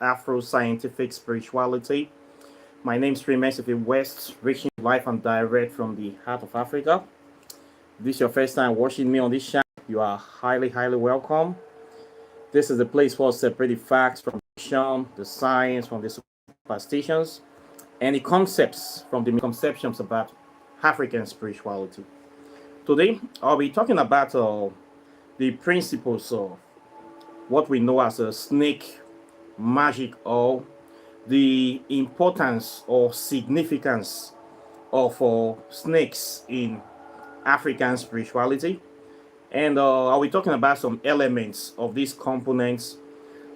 Afro-scientific spirituality. My name is Immersive West, reaching live and direct from the heart of Africa. If this is your first time watching me on this channel, you are highly welcome. This is the place for separating facts from fiction, the science from the superstitions, and the concepts from the misconceptions about African spirituality. Today, I'll be talking about the principles of what we know as a snake magic, or the importance or significance of snakes in African spirituality. And I'll be talking about some elements of these components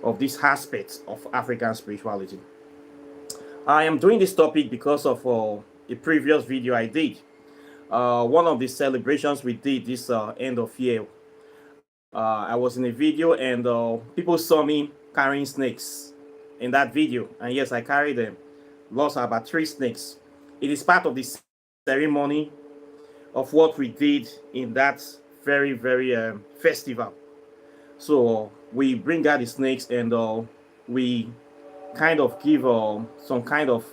of these aspects of African spirituality. I am doing this topic because of a previous video I did. One of the celebrations we did this end of year. I was in a video and people saw me carrying snakes in that video. And yes, I carried them. Lost about 3 snakes. It is part of the ceremony of what we did in that very festival. So we bring out the snakes and we kind of give some kind of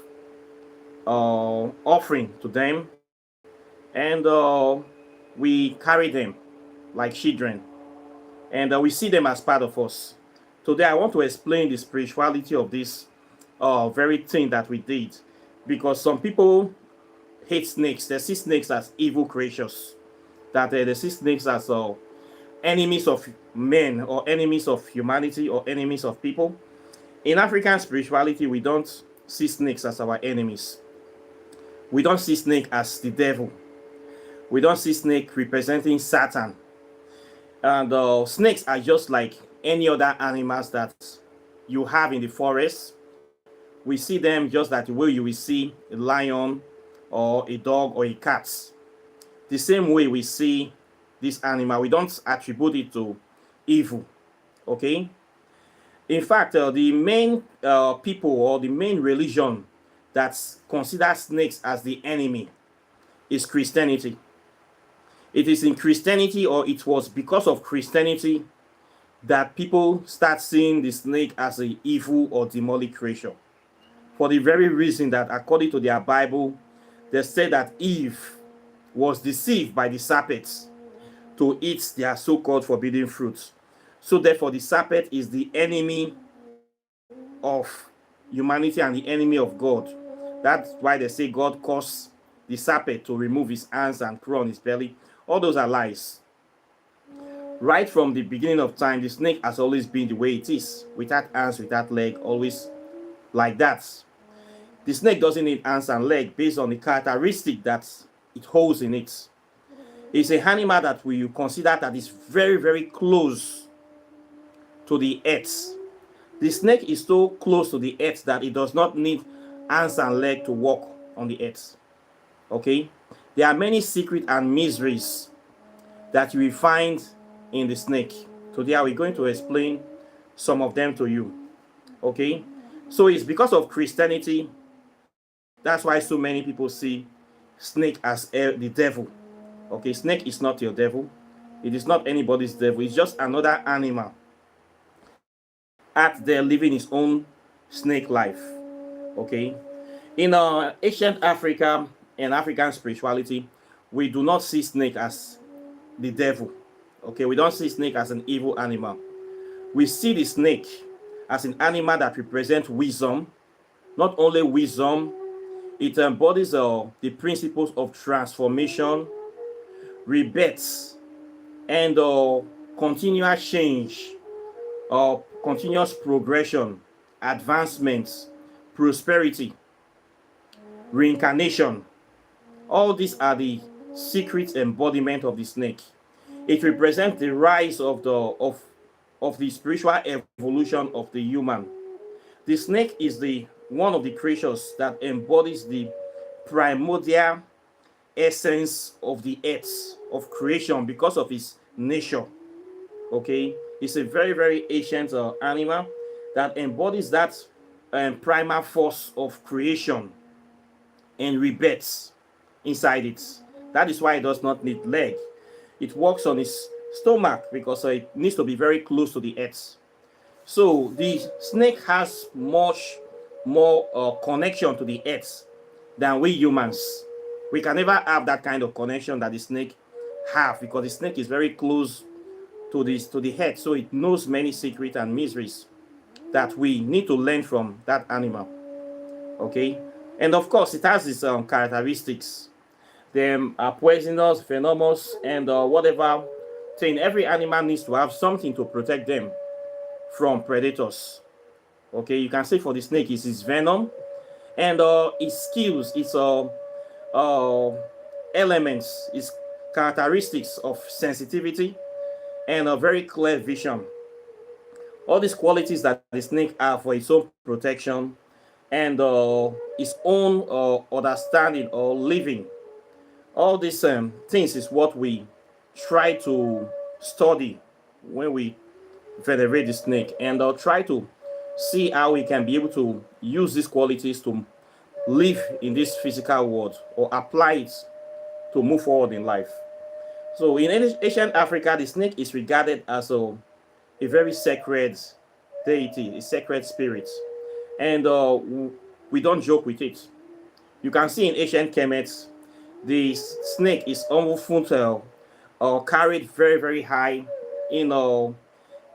offering to them, and we carry them like children, and we see them as part of us. Today I want to explain the spirituality of this very thing that we did, because some people hate snakes. They see snakes as evil creatures, that they see snakes as enemies of men, or enemies of humanity, or enemies of people. In African spirituality, we don't see snakes as our enemies. We don't see snake as the devil. We don't see snake representing Satan. And snakes are just like any other animals that you have in the forest. We see them just that the way you will see a lion or a dog or a cat. The same way we see this animal, we don't attribute it to evil. Okay? In fact, the main people, or the main religion that considers snakes as the enemy is Christianity. It is in Christianity, or it was because of Christianity, that people start seeing the snake as an evil or demonic creature. For the very reason that, according to their Bible, they say that Eve was deceived by the serpent to eat their so-called forbidden fruits. So therefore, the serpent is the enemy of humanity and the enemy of God. That's why they say God caused the serpent to remove his hands and crawl on his belly. All those are lies. Right from the beginning of time, the snake has always been the way it is, without hands, without leg, always like that. The snake doesn't need hands and leg based on the characteristic that it holds in it. It's an animal that we consider that is very close to the earth. The snake is so close to the earth that it does not need hands and leg to walk on the earth. Okay? There are many secrets and mysteries that you will find in the snake. Today we're going to explain some of them to you. Okay? So it's because of Christianity, that's why so many people see snake as the devil. Okay? Snake is not your devil. It is not anybody's devil. It's just another animal out there living his own snake life. Okay? In ancient Africa and African spirituality, we do not see snake as the devil. Okay? We don't see snake as an evil animal. We see the snake as an animal that represents wisdom. Not only wisdom, it embodies the principles of transformation, rebirth, and continuous change, continuous progression, advancement, prosperity, reincarnation. All these are the secret embodiment of the snake. It represents the rise of the spiritual evolution of the human. The snake is one of the creatures that embodies the primordial essence of the earth, of creation, because of its nature. Okay? It's a very ancient animal that embodies that primal force of creation and rebirth inside it. That is why it does not need leg. It walks on its stomach because it needs to be very close to the earth. So the snake has much more connection to the earth than we humans. We can never have that kind of connection that the snake have, because the snake is very close to the earth, so it knows many secrets and mysteries that we need to learn from that animal. Okay, and of course it has its characteristics. Them are poisonous, venomous, and whatever thing. Every animal needs to have something to protect them from predators. Okay, you can say for the snake is its venom, and its skills, its uh, elements, its characteristics of sensitivity and a very clear vision. All these qualities that the snake have for its own protection and its own understanding or living. All these things is what we try to study when we venerate the snake, and try to see how we can be able to use these qualities to live in this physical world or apply it to move forward in life. So in ancient Africa, the snake is regarded as a very sacred deity, a sacred spirit, and we don't joke with it. You can see in ancient Kemet, the snake is almost carried very very high in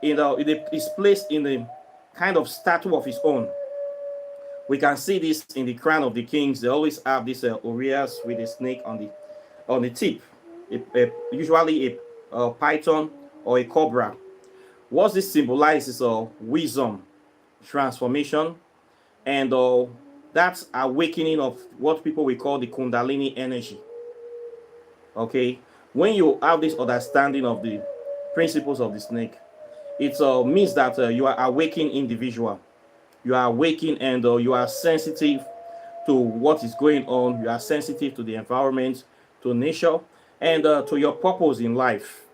it's placed in a kind of statue of its own. We can see this in the crown of the kings. They always have this aureas with a snake on the tip, usually a python or a cobra. What this symbolizes wisdom, transformation, and that awakening of what people will call the Kundalini energy. Okay, when you have this understanding of the principles of the snake, it means that you are awakened individual. You are awakened, and you are sensitive to what is going on. You are sensitive to the environment, to nature, and to your purpose in life,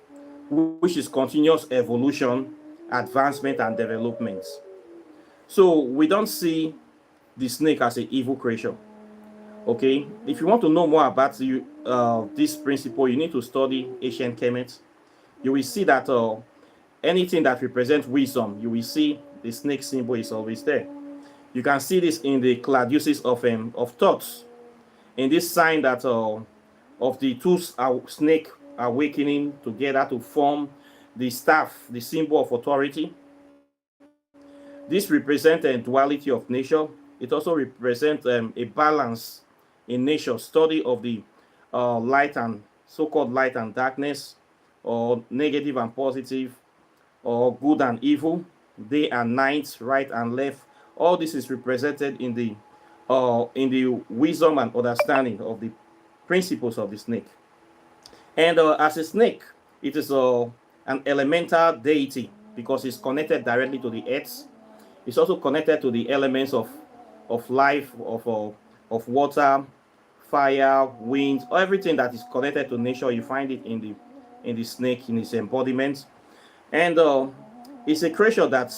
which is continuous evolution, advancement, and development. So we don't see the snake as an evil creature. Okay, if you want to know more about this principle, you need to study ancient Kemet. You will see that anything that represents wisdom, you will see the snake symbol is always there. You can see this in the claduses of thoughts, in this sign that of the two snake awakening together to form the staff, the symbol of authority. This represents a duality of nature. It also represents a balance in nature, study of the light and so-called light and darkness, or negative and positive, or good and evil, day and night, right and left. All this is represented in the wisdom and understanding of the principles of the snake. And as a snake, it is an elemental deity because it's connected directly to the earth. It's also connected to the elements of life, of water, fire, wind, everything that is connected to nature. You find it in the snake, in its embodiment, and it's a creature that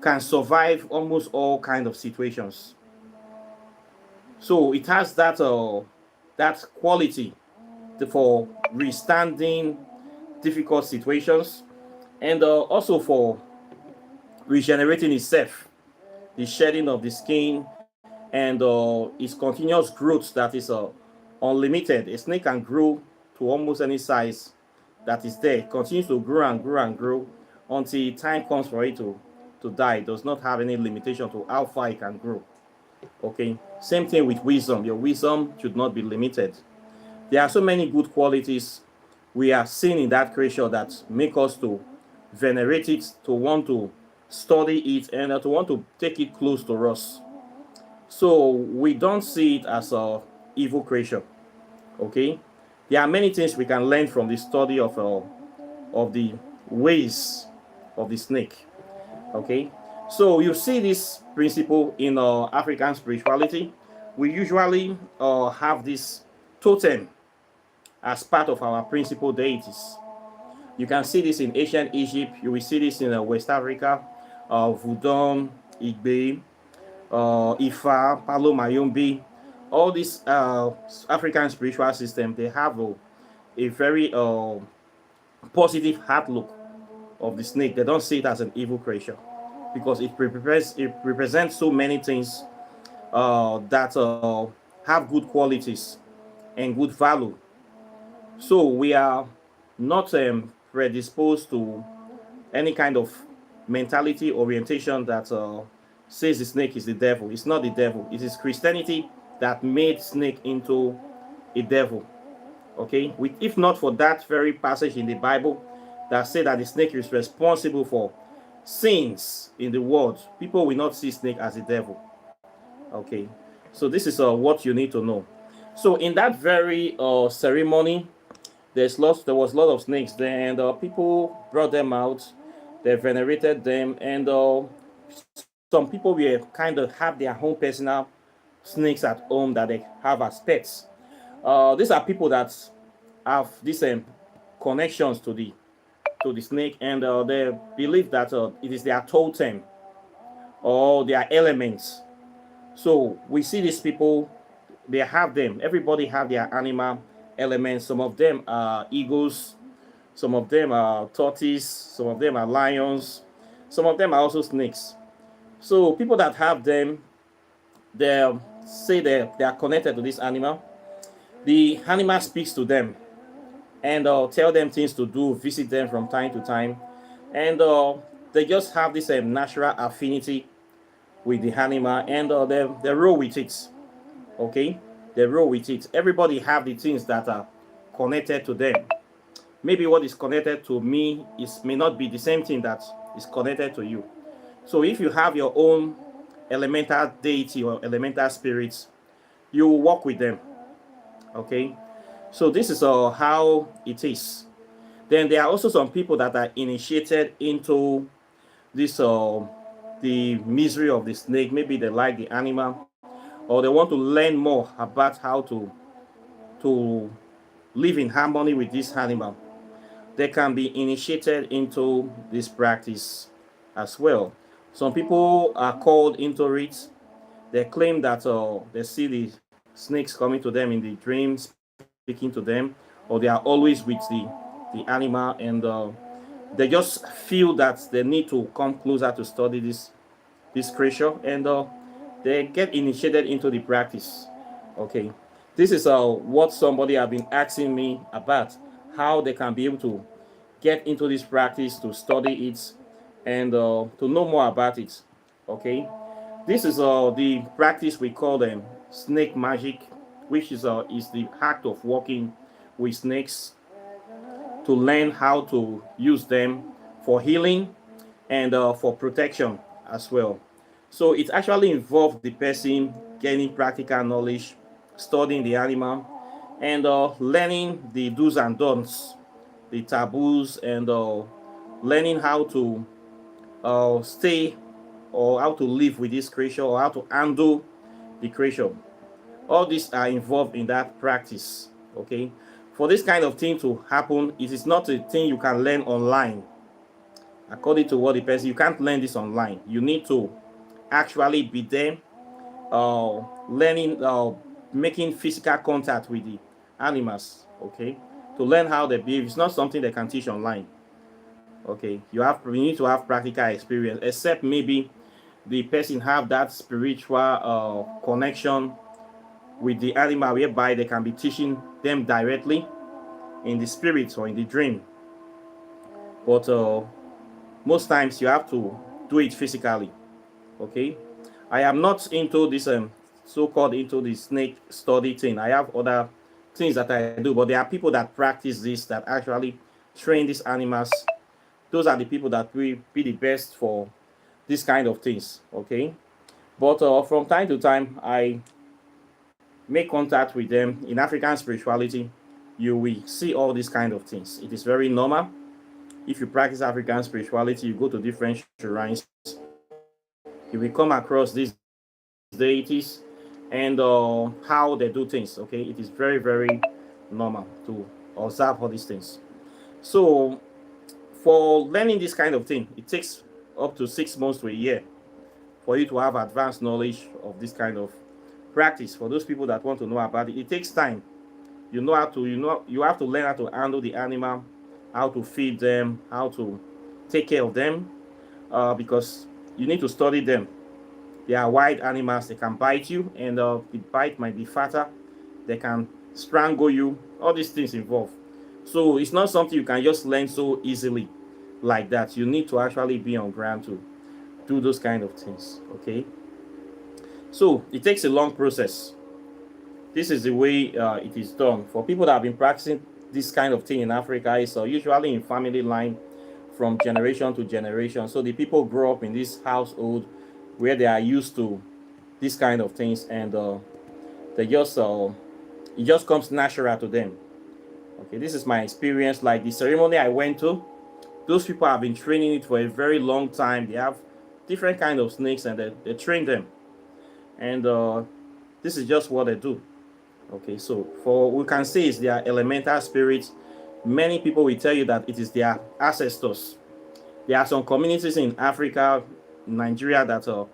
can survive almost all kind of situations. So it has that quality for withstanding difficult situations, and also for regenerating itself, the shedding of the skin, and its continuous growth that is unlimited. A snake can grow to almost any size that is there. It continues to grow and grow and grow until time comes for it to die. It does not have any limitation to how far it can grow. Okay, same thing with wisdom. Your wisdom should not be limited. There are so many good qualities we are seeing in that creature that make us to venerate it, to want to study it, and to want to take it close to us. So we don't see it as a evil creature. Okay, there are many things we can learn from the study of the ways of the snake. Okay, so you see this principle in African spirituality. We usually have this totem as part of our principal deities. You can see this in ancient Egypt. You will see this in West Africa, Voodoo, Igbe, Ifa, Palo Mayombe. All these African spiritual systems, they have a very positive outlook of the snake. They don't see it as an evil creature. because it represents so many things that have good qualities and good value. So we are not predisposed to any kind of mentality orientation that says the snake is the devil. It's not the devil. It is Christianity that made snake into a devil. Okay, if not for that very passage in the Bible that said that the snake is responsible for sins in the world, people will not see snake as the devil. Okay, so this is what you need to know. So in that very ceremony, there was a lot of snakes there, and people brought them out. They venerated them, and some people will kind of have their own personal snakes at home that they have as pets. These are people that have these connections to the snake, and they believe that it is their totem or their elements. So we see these people, they have them. Everybody have their animal elements. Some of them are eagles, some of them are tortoises, some of them are lions, some of them are also snakes. So people that have them, they say they are connected to this animal. The animal speaks to them and tell them things to do, visit them from time to time, and they just have this natural affinity with the animal, and they roll with it. Okay, they roll with it. Everybody have the things that are connected to them. Maybe what is connected to me may not be the same thing that is connected to you. So if you have your own elemental deity or elemental spirits, you will walk with them. Okay, so this is how it is. Then there are also some people that are initiated into this the misery of the snake. Maybe they like the animal, or they want to learn more about how to live in harmony with this animal. They can be initiated into this practice as well. Some people are called into it. They claim that they see the snakes coming to them in the dreams, speaking to them, or they are always with the animal, and they just feel that they need to come closer to study this creature, and they get initiated into the practice. Okay, this is what somebody have been asking me about, how they can be able to get into this practice, to study it, and to know more about it. Okay, this is the practice we call them snake magic, which is the act of working with snakes to learn how to use them for healing and for protection as well. So it actually involves the person gaining practical knowledge, studying the animal, and learning the do's and don'ts, the taboos, and learning how to stay or how to live with this creature, or how to handle the creature. All these are involved in that practice. Okay, for this kind of thing to happen, it is not a thing you can learn online. According to what the person, you can't learn this online. You need to actually be there, learning, making physical contact with the animals. Okay, to learn how they behave. It's not something they can teach online. Okay, you need to have practical experience, except maybe the person have that spiritual connection with the animal, whereby they can be teaching them directly in the spirit or in the dream. But most times you have to do it physically. Okay, I am not into this so-called into the snake study thing. I have other things that I do, but there are people that practice this, that actually train these animals. Those are the people that will be the best for this kind of things. Okay, but from time to time I make contact with them. In African spirituality, you will see all these kind of things. It is very normal. If you practice African spirituality, you go to different shrines, you will come across these deities and how they do things. Okay, it is very, very normal to observe all these things. So for learning this kind of thing, it takes up to 6 months to a year for you to have advanced knowledge of this kind of practice. For those people that want to know about it, it takes time. You have to learn how to handle the animal, how to feed them, how to take care of them, because you need to study them. They are wild animals. They can bite you, and the bite might be fatter. They can strangle you. All these things involved. So it's not something you can just learn so easily like that. You need to actually be on ground to do those kind of things. Okay. So it takes a long process. This is the way it is done. For people that have been practicing this kind of thing in Africa, it's usually in family line from generation to generation. So the people grow up in this household where they are used to this kind of things, and they just it just comes natural to them. Okay, this is my experience. Like the ceremony I went to, those people have been training it for a very long time. They have different kind of snakes, and they train them, and this is just what they do. Okay, so for we can say it's their elemental spirits. Many people will tell you that it is their ancestors. There are some communities in Africa, Nigeria, that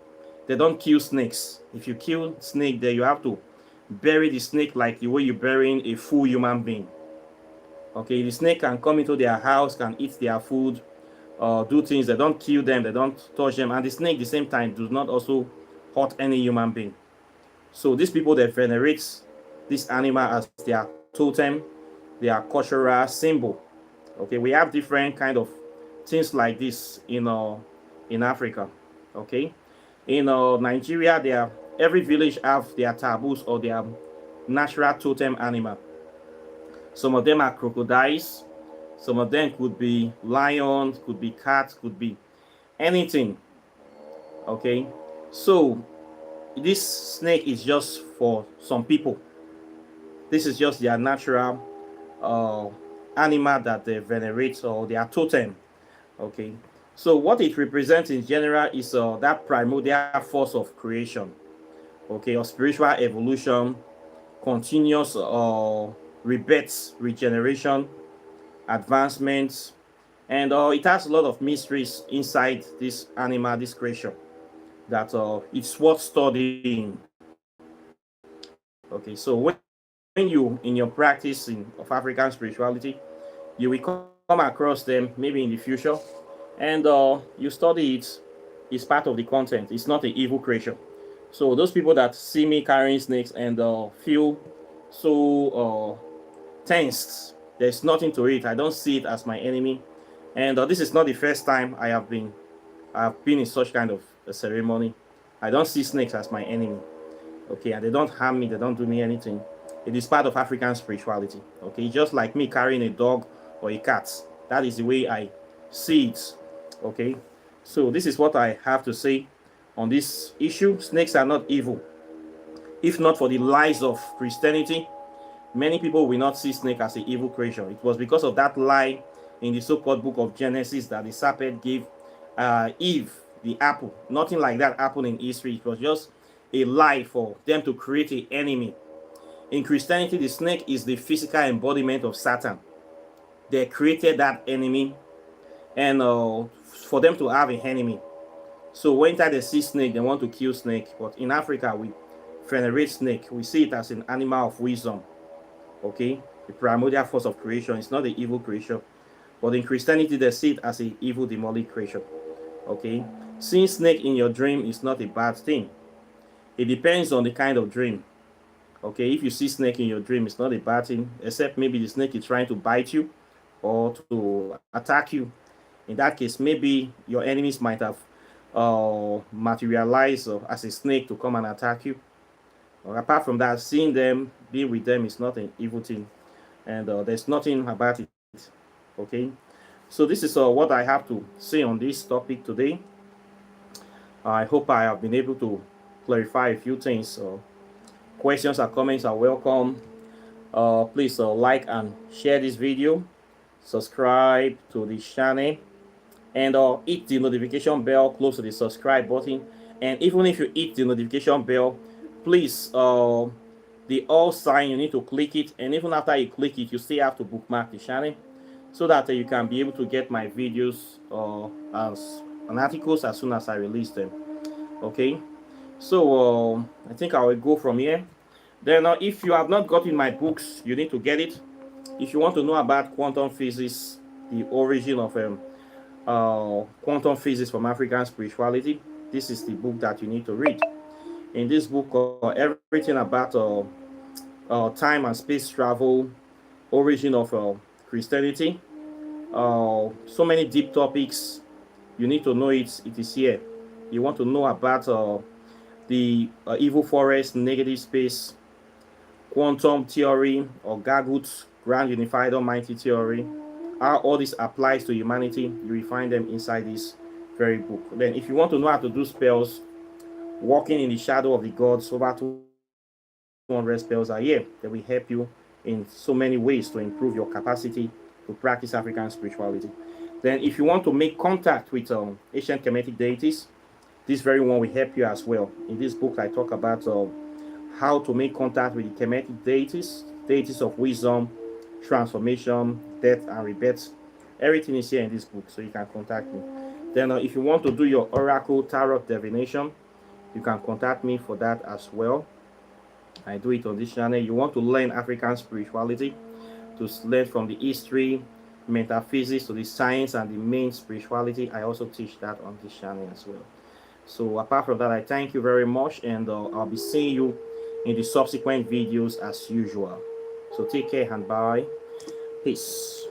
they don't kill snakes. If you kill snake there, you have to bury the snake like the way you're burying a full human being. Okay, the snake can come into their house, can eat their food, do things. They don't kill them, they don't touch them, and the snake at the same time does not also hurt any human being. So these people, they venerate this animal as their totem, their cultural symbol. Okay, we have different kind of things like this in Africa. Okay, in Nigeria, every village have their taboos or their natural totem animal. Some of them are crocodiles. Some of them could be lions, could be cats, could be anything. Okay, so this snake is just for some people. This is just their natural animal that they venerate, or their totem. Okay, so what it represents in general is that primordial force of creation. Okay, or spiritual evolution, continuous rebirth, regeneration, advancements, and it has a lot of mysteries inside this animal, this creation, that it's worth studying. Okay, so when you in your practice of African spirituality, you will come across them maybe in the future, and you study it. It's part of the content. It's not an evil creation. So those people that see me carrying snakes and feel so tensed, there's nothing to it. I don't see it as my enemy, and this is not the first time I have been in such kind of a ceremony. I don't see snakes as my enemy. Okay, and they don't harm me. They don't do me anything. It is part of African spirituality. Okay, just like me carrying a dog or a cat. That is the way I see it. Okay, so this is what I have to say on this issue. Snakes are not evil. If not for the lies of Christianity, many people will not see snake as an evil creature. It was because of that lie in the so-called book of Genesis that the serpent gave Eve the apple. Nothing like that happened in history. It was just a lie for them to create an enemy. In Christianity, the snake is the physical embodiment of Satan. They created that enemy, and for them to have an enemy. So when they see snake, they want to kill snake. But in Africa, we venerate snake. We see it as an animal of wisdom. Okay, the primordial force of creation. It's not an evil creature, but in Christianity, they see it as an evil demonic creature. Okay, seeing snake in your dream is not a bad thing. It depends on the kind of dream. Okay, if you see snake in your dream, it's not a bad thing, except maybe the snake is trying to bite you or to attack you. In that case, maybe your enemies might have materialized as a snake to come and attack you. Or apart from that, seeing them, being with them is not an evil thing, and there's nothing about it. Okay, so this is what I have to say on this topic today. I hope I have been able to clarify a few things. Questions or comments are welcome. Please like and share this video, subscribe to the channel, and hit the notification bell close to the subscribe button. And even if you hit the notification bell, please the all sign, you need to click it, and even after you click it, you still have to bookmark the channel so that you can be able to get my videos and articles as soon as I release them. Okay, so I think I will go from here. Then if you have not gotten my books, you need to get it. If you want to know about quantum physics, the origin of quantum physics from African spirituality, this is the book that you need to read. In this book, everything about time and space travel, origin of Christianity, so many deep topics. You need to know it. It is here. You want to know about the evil forest, negative space, quantum theory, or Gargut's grand unified almighty theory, how all this applies to humanity. You will find them inside this very book. Then, if you want to know how to do spells, walking in the shadow of the gods, over 200 spells are here that will help you in so many ways to improve your capacity to practice African spirituality. Then, if you want to make contact with ancient Kemetic deities, this very one will help you as well. In this book, I talk about how to make contact with the Kemetic deities, deities of wisdom, transformation, death, and rebirth. Everything is here in this book, so you can contact me. Then, if you want to do your oracle tarot divination, you can contact me for that as well. I do it on this channel. You want to learn African spirituality, to learn from the history, metaphysics to the science and the main spirituality. I also teach that on this channel as well. So apart from that, I thank you very much, and I'll be seeing you in the subsequent videos as usual. So take care and bye. Peace.